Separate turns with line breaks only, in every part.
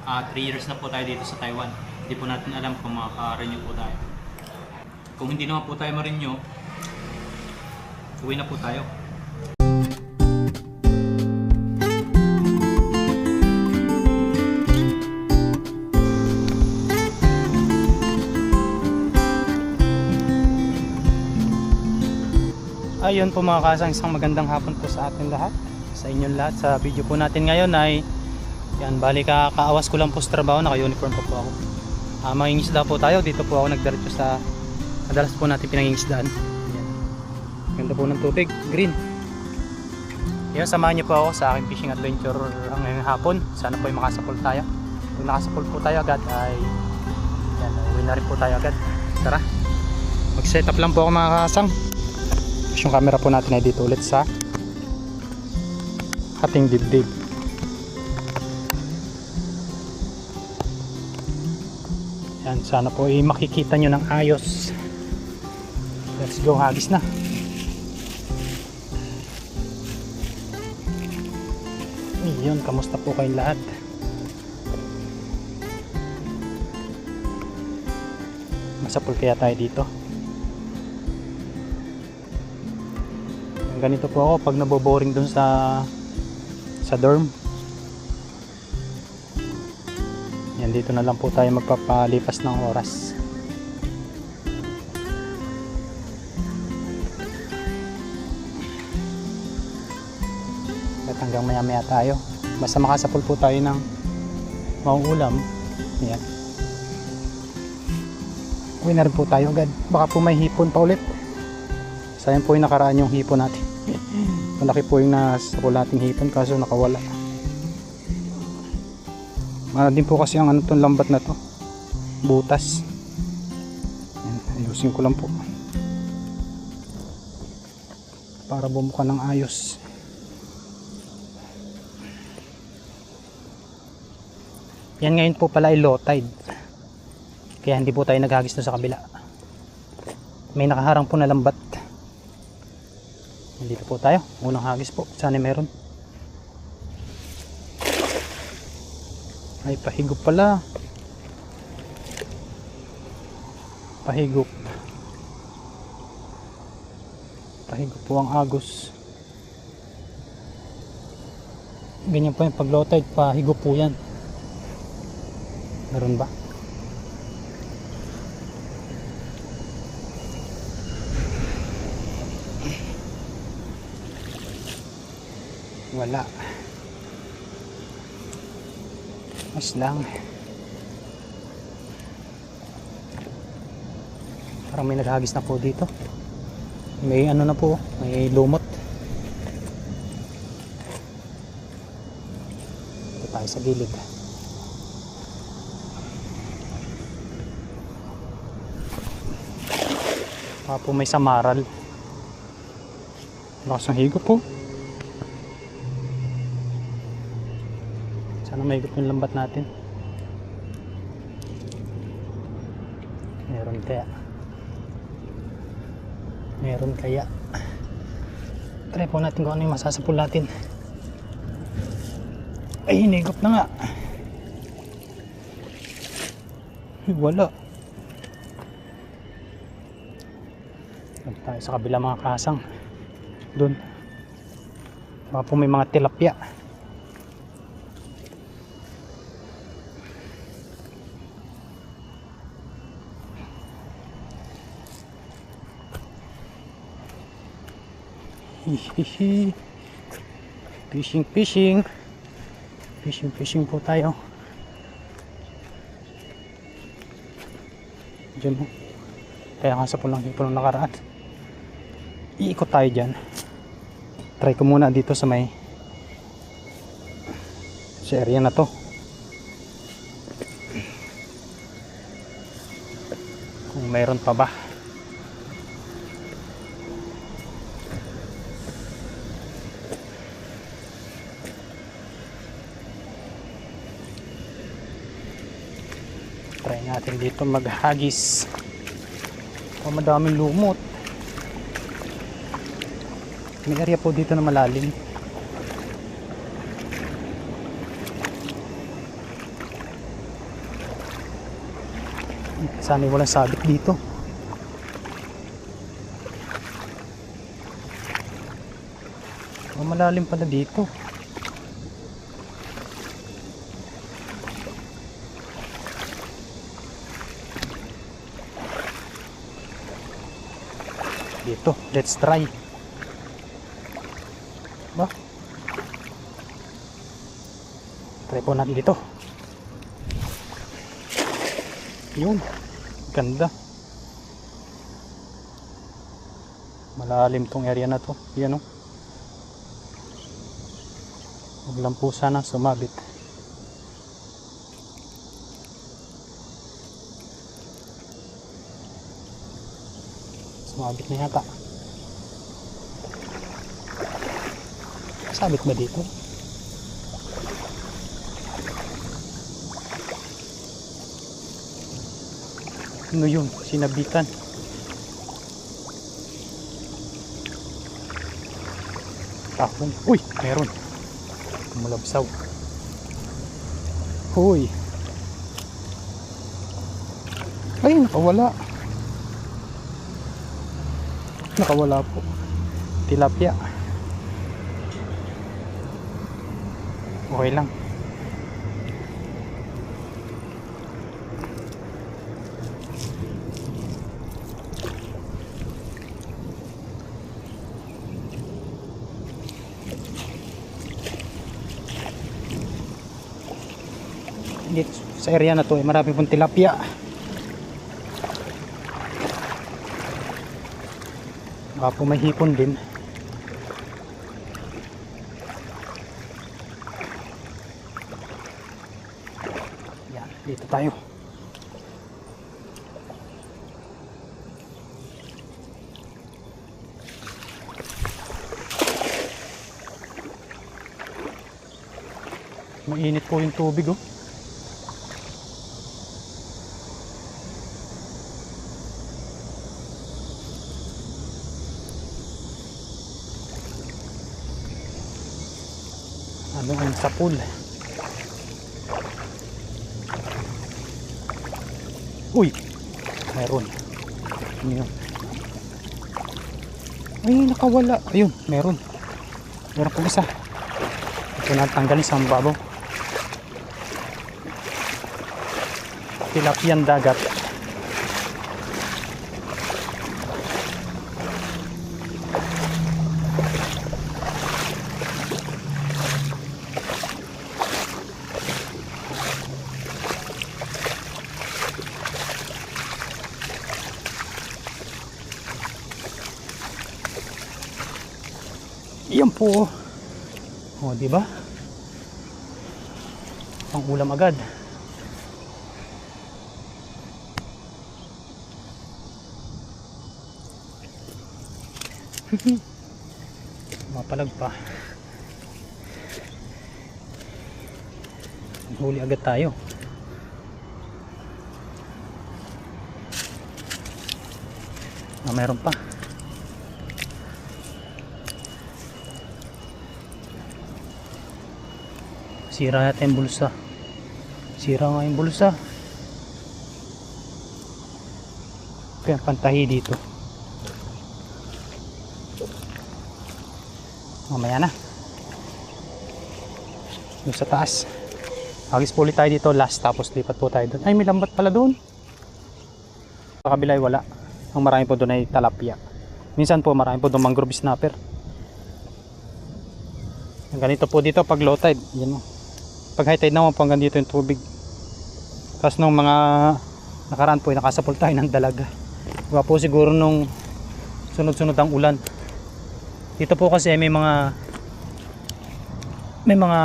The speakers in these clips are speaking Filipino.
3 years na po tayo dito sa Taiwan. Hindi po natin alam kung makaka-renew po tayo. Kung hindi naman po tayo ma-renew, uwi na po tayo. Ayun po mga kasang, isang magandang hapon po sa atin lahat, sa inyong lahat. Sa video po natin ngayon ay yan, bali kaawas ko lang po sa trabaho, naka-uniform po ako. Mangingisda po tayo, dito po ako nagdiretso sa madalas po natin pinangingisdaan. Yan. Ganda po ng tubig, green. Yan, samahan niyo po ako sa aking fishing adventure ngayong hapon. Sana po ay makasapol tayo. Kung nakasapol po tayo agad ay yan, uwi na rin po tayo agad. Tara, mag-set up lang po ako mga kasang. Yung camera po natin ay dito ulit sa ating dibdib. Yan, sana po ay makikita nyo ng ayos. Let's go, hagis na. Yun, kamusta po kayong lahat? Masapol kaya tayo dito? Ganito po ako pag naboboring dun sa dorm. Yan, dito na lang po tayo magpapalipas ng oras. At hanggang maya maya tayo, basta makasapol po tayo ng mauulam. Yan, uwi na rin po tayo agad, baka po may hipon pa ulit. Sayang po yung nakaraan yung hipon natin. Malaki po yung nasapol nating hipon kaso nakawala. Mana din po kasi ang ano tong lambat na to, butas. Yan, ayusin ko lang po para bumuka ng ayos. Yan ngayon po pala ay low tide, kaya hindi po tayo naghagis doon sa kabila. May nakaharang po na lambat. Dito po tayo, unang hagis po, sana meron. Ay, pahigop pala. Pahigop. Pahigop po ang agos. Ganyan po yung pag low tide, pahigop po yan. Meron ba? Wala. Mas lang. Parang may naghagis na po dito. May ano na po, may lumot. Ito tayo sa gilid. Baka po may samaral. Lakas ng higop po. Sana may higop yung lambat natin. Meron kaya? Meron kaya? Try po natin kung ano yung masasapul natin. Ay, hinigop na nga. Wala. Doon tayo sa kabila mga kasang. Doon. Baka po may mga tilapia. Hihihi. Fishing po tayo. Diyan mo. Kaya nga sa pulang hipon ng nakaraan. Iikot tayo dyan. Try ko muna dito sa may sa area na to. Kung mayroon pa ba. Try natin dito maghagis. Madaming lumot. May area po dito na malalim. Sana walang sabit dito. Malalim pala dito. Dito, let's try. Ba? Try po natin dito. Yun, ganda. Malalim tong area na to. Yan o. Huwag lang po sana sumabit. Sumabit na yata. Sabit ba dito? Ano yun? Sinabitan. Tahong. Uy! Meron. Malabsaw. Uy! Ay! Nakawala. Nakawala po. Tilapia. Okay lang. Dito sa area na to ay marami pong tilapia. Baka po may hipon din. Yan, dito tayo. Mainit po yung tubig oh. Ano ang sa pool? Uy! Meron. Ano yun? Ay, nakawala. Ayun, meron. Meron po isa. Ito na tanggalin sa babaw. Tilapian dagat. Yan po. Oh, di ba? Pang ulam agad. Mapalag pa. Huli agad tayo. Mayroon pa. Sira natin yung bulsa. Sira nga yung bulsa. Kaya pantahi dito. Mamaya na. Yung sa taas. Agis po ulit tayo dito last, tapos lipat po tayo doon. Ay, may lambat pala doon. Sa kabila ay wala. Ang marami po doon ay talapia. Minsan po marami po doon mangrove snapper. Ganito po dito pag low tide. Yan o. Pag high tide naman po hanggang dito yung tubig. Tapos nung mga nakaraan po ay nakasapol tayo ng dalaga. Diba po siguro nung sunod-sunod ang ulan. Dito po kasi may mga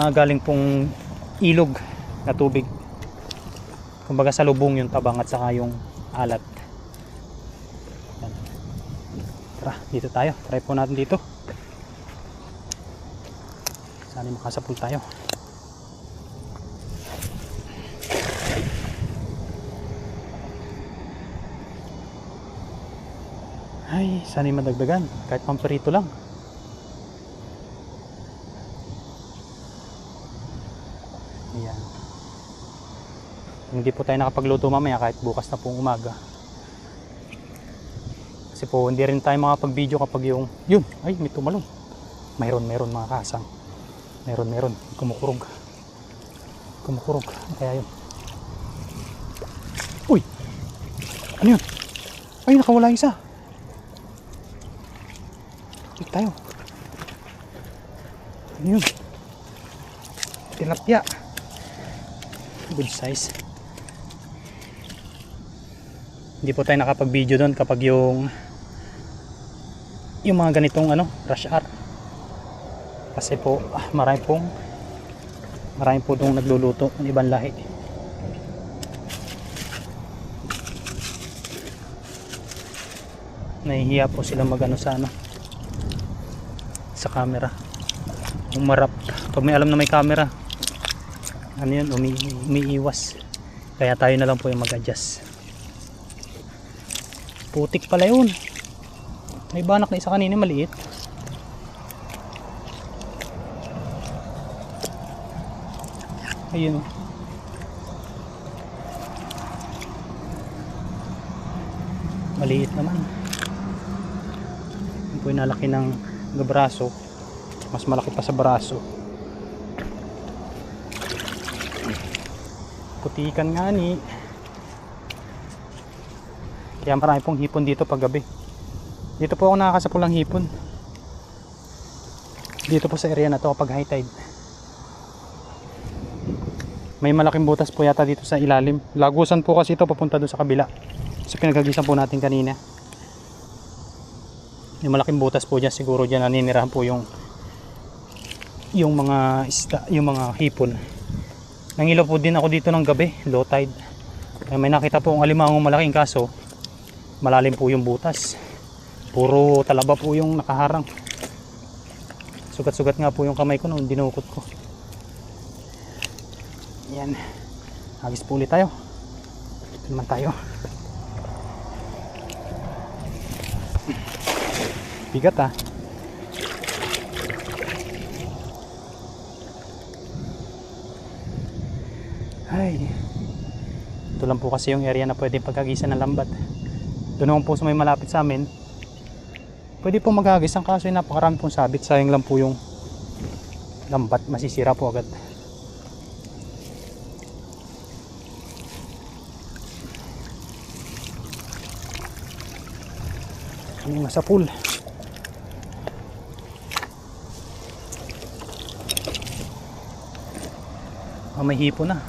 galing pong ilog na tubig. Kumbaga sa lubong yung tabang at saka yung alat. Yan. Tara, dito tayo. Try po natin dito. Sana makasapul tayo. Ay, sana madagdagan. Kahit pamperito lang. Ayan. Hindi po tayo nakapagluto mamaya kahit bukas na pong umaga. Kasi po hindi rin tayo makapag-video kapag yung yun, ay may tumalon. Mayroon mga kasang. Meron kumukurog. Kaya yun. Uy! Ano yun? Ay, nakawala isa. Wait tayo. Ano yun? Tilapia. Good size. Hindi po tayo nakapag-video doon kapag yung mga ganitong rush hour. Kasi po marami po doon nagluluto ng ibang lahi. Nahihiya po sila sa camera. Umarap pag may alam na may camera, umiiwas. Kaya tayo na lang po yung mag-adjust. Putik pala yun. May banak na isa kanina maliit. Ayun. Maliit naman. Yung po yung nalaki ng braso. Mas malaki pa sa braso. Putikan nga ni. Kaya marami pong hipon dito pag gabi. Dito po ako nakakasapulang hipon. Dito po sa area na to kapag high tide. May malaking butas po yata dito sa ilalim. Lagusan po kasi ito papunta doon sa kabila. Sa pinagagisan po natin kanina. May malaking butas po dyan. Siguro dyan naninirahan po yung mga isda, yung mga hipon. Nangilaw po din ako dito ng gabi, low tide. Kaya may nakita po ang alimangong malaking, kaso malalim po yung butas. Puro talaba po yung nakaharang. Sugat-sugat nga po yung kamay ko noon, dinukot ko. Yan. Hagis po ulit tayo. Ito naman tayo. Bigat ah. Ay. Ito lang po kasi yung area na pwede pagkagisan ng lambat. Doon naman po sa may malapit sa amin. Pwede po maghagis, ang kaso yung napakarami pong sabit. Sayang lang po yung lambat, masisira po agad. May masapul. May hipo na.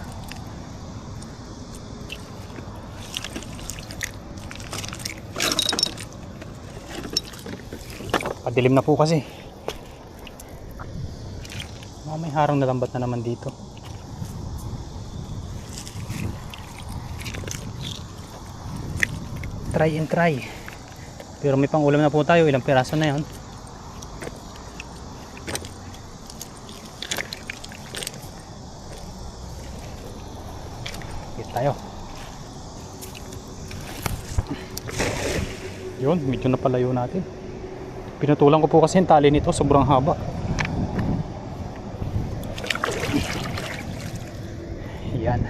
Padilim na po kasi. May harang na lambat na naman dito. Try and try. Pero may pang ulam na po tayo. Ilang piraso na yun. Hit tayo. Yun, medyo napalayo natin. Pinutulan ko po kasi yung tali nito. Sobrang haba. Yan.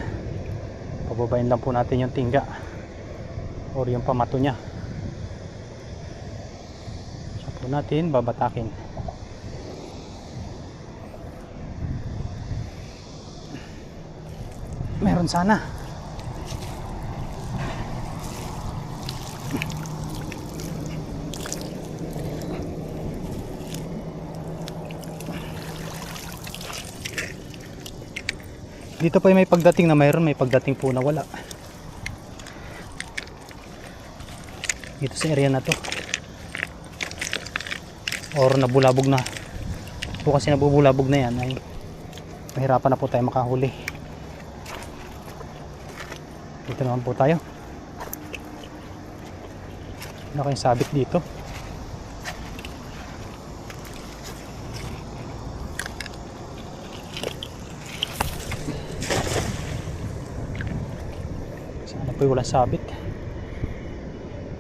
Pababayin lang po natin yung tingga. Or yung pamato niya. Natin babatakin. Meron sana. Dito pa may pagdating na mayroon, may pagdating po na wala. Dito sa area na to. Or nabulabog na po, kasi nabubulabog na yan ay mahirapan na po tayo makahuli. Dito naman po tayo. Ano kayong sabit dito? Sana po wala sabit.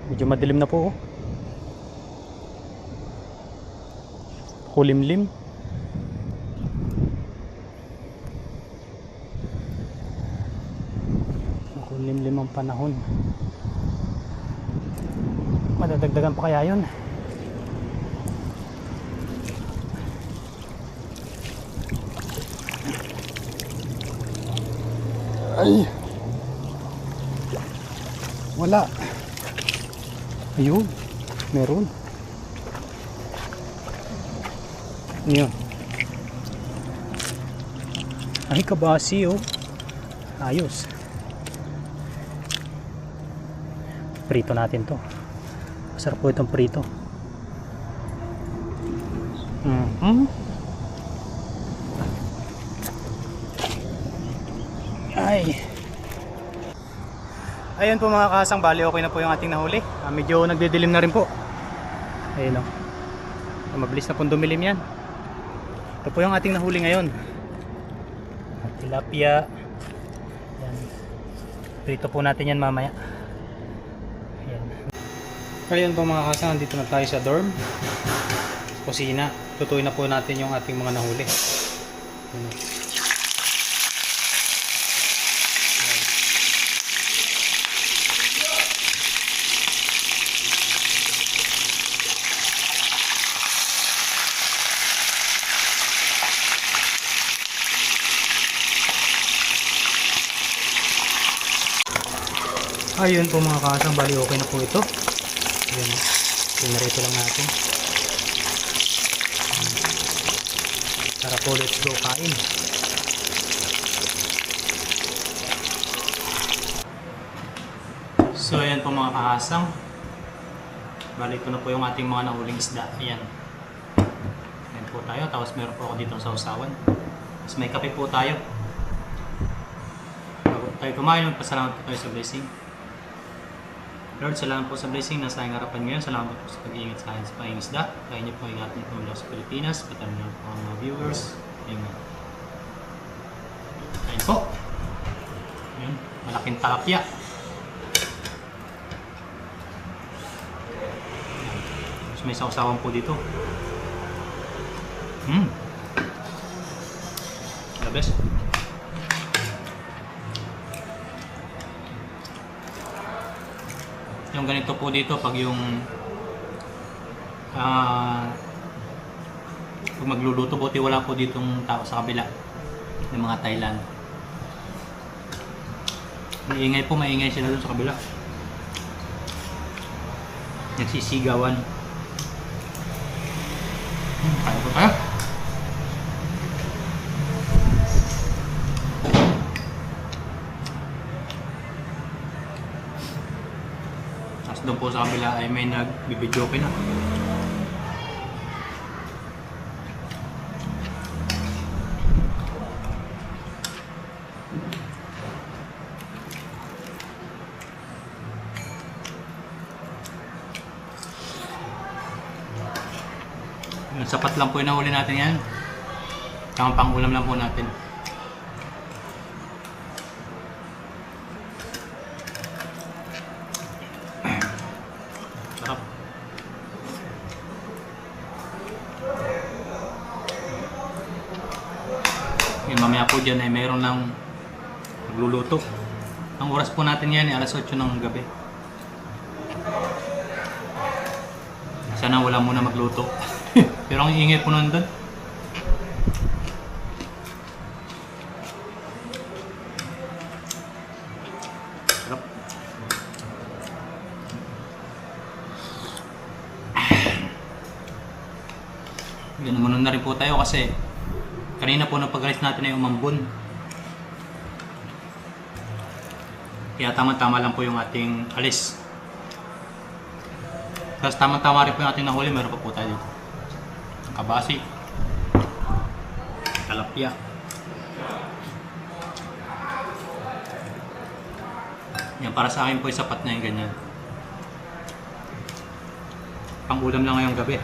Medyo madilim na po. Kulimlim. ang panahon. Madadagdagan pa kaya yun? Ay, wala. Ayun, meron. Yun. Ay, kabasi oh. Ayos. Prito natin to. Masarap po itong prito. Ay. Ayun po mga kasang, bali okay na po yung ating nahuli. Medyo nagdidilim na rin po. Ayun o. Mabilis na pong dumilim yan. Ito po yung ating nahuli ngayon. Tilapia. Yan. Prito po natin yan mamaya. Ayan. Ayun po mga kasang, nandito na tayo sa dorm. Kusina. Tutuin na po natin yung ating mga nahuli. Ayan. Ayun po mga kasang, bali okay na po ito. Ayun, pinarito lang natin. Tara po, let's go kain. So ayan po mga kasang, bali ito na po yung ating mga nahuling isda. Ayan. Ayan po tayo, tapos meron po ako dito sa usawan. Tapos may kape po tayo. Bago tayo kumain, magpasalamat po tayo sa blessing. Lord, salamat po sa blessing na sa aking harapan ngayon. Salamat po sa pag-iingat sa akin sa pangingisda. Kaya niyo po ingatan po mula sa Pilipinas. Patamin niyo po ang mga viewers. Amen. Ayun po. Ayun, malaking talapya. Tapos may sausawan po dito. The best. Yung ganito po dito pag yung pag magluluto, buti wala po ditong tao sa kabila ng mga Thailand. Maingay sila dun sa kabila, nagsisigawan. Kaya po tayo. Doon po sa kabila ay may nagbibidyoke na. Sapat lang po yung nahuli natin yan. Tamang pang-ulam lang po natin. Mamaya po dyan ay mayroon ng magluluto. Ang oras po natin yan ay alas 8 ng gabi. Sana wala muna magluto. Pero ang ingay po nandun. Sarap. Ganamunan na rin po tayo kasi kanina po napag-alis natin ay umambon. Kaya tama-tama lang po yung ating alis. Tapos tama-tama rin po yung ating nahuli. Meron pa po tayo dito. Kabasi. Talapya. Yan, para sa akin po ay sapat na yung ganyan. Pang-ulam lang ngayong gabi.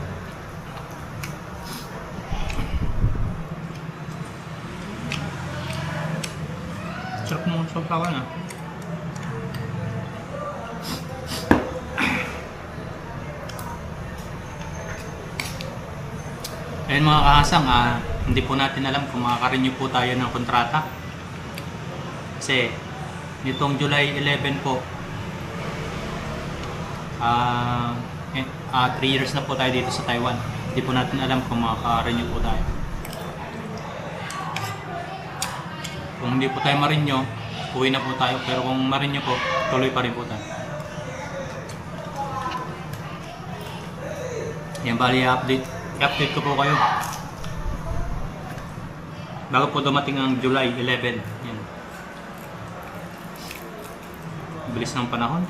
Sarap mo sa kawan ah. Ayun mga kahasang, hindi po natin alam kung makaka-renew po tayo ng kontrata. Kasi nitong July 11 po. 3 years na po tayo dito sa Taiwan. Hindi po natin alam kung makaka-renew po tayo. Kung hindi po tayo ma-renew, uwi na po tayo. Pero kung ma-renew po, tuloy pa rin po tayo. Yan, bali i-update ko po kayo. Bago po dumating ang July 11. Yan. Bilis ng panahon.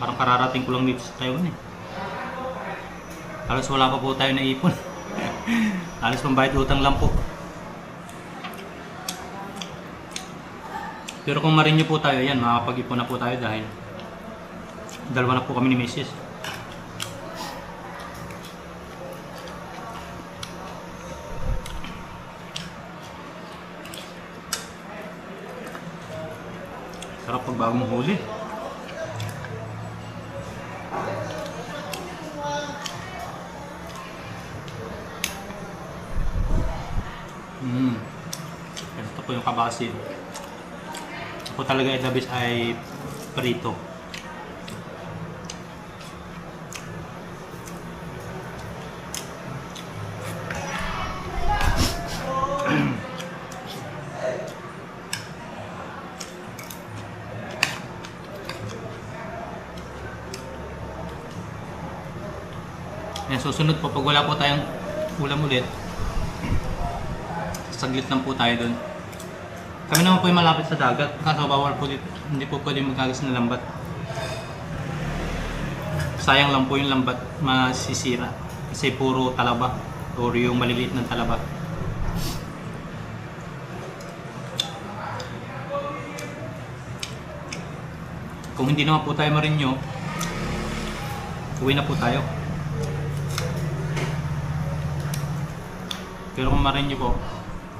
Parang kararating ko lang dito sa Taiwan eh. Halos wala pa po tayo naipon. Halos pambayad utang lang po. Pero kung ma-renew po tayo, yan, makakapag-ipon na po tayo dahil dalawa na po kami ni Mrs. Sarap pag bagong huli. Ito po yung kabasi. Ako talaga the best ay prito. Yan, susunod po pag wala po tayong ulam ulit, saglit lang po tayo dun. Kami naman po yung malapit sa dagat, kaso bawal po dito, hindi po pwede magkagas ng lambat. Sayang lang po yung lambat masisira kasi puro talaba or yung maliliit ng talaba. Kung hindi naman po tayo ma-renew, uwi na po tayo. Pero kung ma-renew po,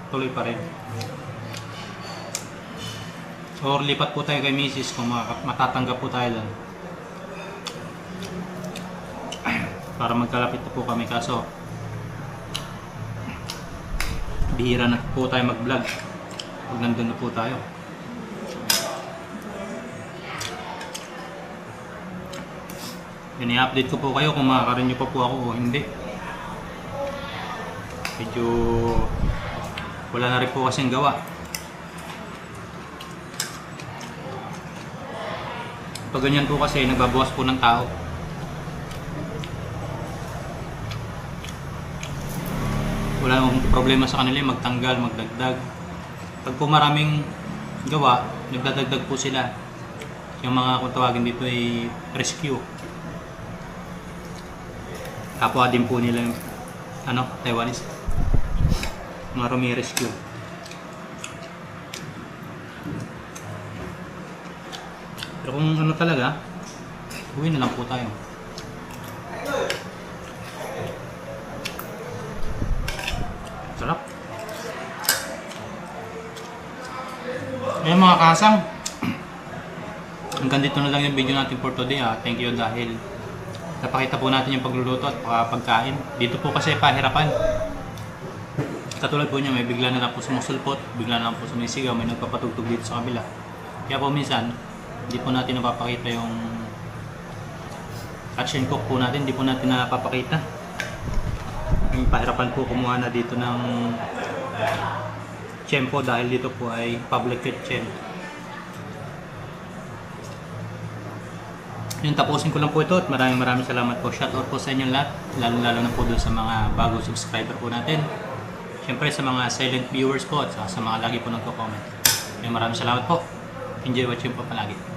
tuloy pa rin. Or lipat po tayo kay Mrs. kung matatanggap po tayo doon. Para magkalapit na po kami, kaso bihira na po tayo mag-vlog pag nandun na po tayo. Yan, i-update ko po kayo kung makaka-renew pa po ako o hindi. Medyo wala na rin po kasing gawa. Pag ganyan po kasi nagbabawas po ng tao. Wala namang problema sa kanila magtanggal, magdagdag. Pag po maraming gawa, nagdadagdag po sila. Yung mga kung tawagin dito ay rescue. Kapwa din po nila yung Taiwanese. Mga rescue. Pero kung talaga, uwi na lang po tayo. Sarap. Ayan mga kasang, hanggang dito na lang yung video natin for today. Thank you dahil napakita po natin yung pagluluto at pagkain. Dito po kasi pahirapan. Katulad po niya, may bigla na lang po sumusulpot, bigla na lang po sumisigaw, may nagpapatugtog dito sa kabila. Kaya po minsan, hindi po natin napapakita yung catch and cook po natin, hindi po natin napapakita. Yung pahirapan po kumuha na dito ng tiyempo dahil dito po ay public kitchen. Yung tapusin ko lang po ito at maraming salamat po. Shoutout po sa inyo lahat, lalo na po dun sa mga bagong subscriber po natin. Siyempre sa mga silent viewers po at sa mga lagi po nagko-comment. Maraming salamat po. Enjoy watching po palagi.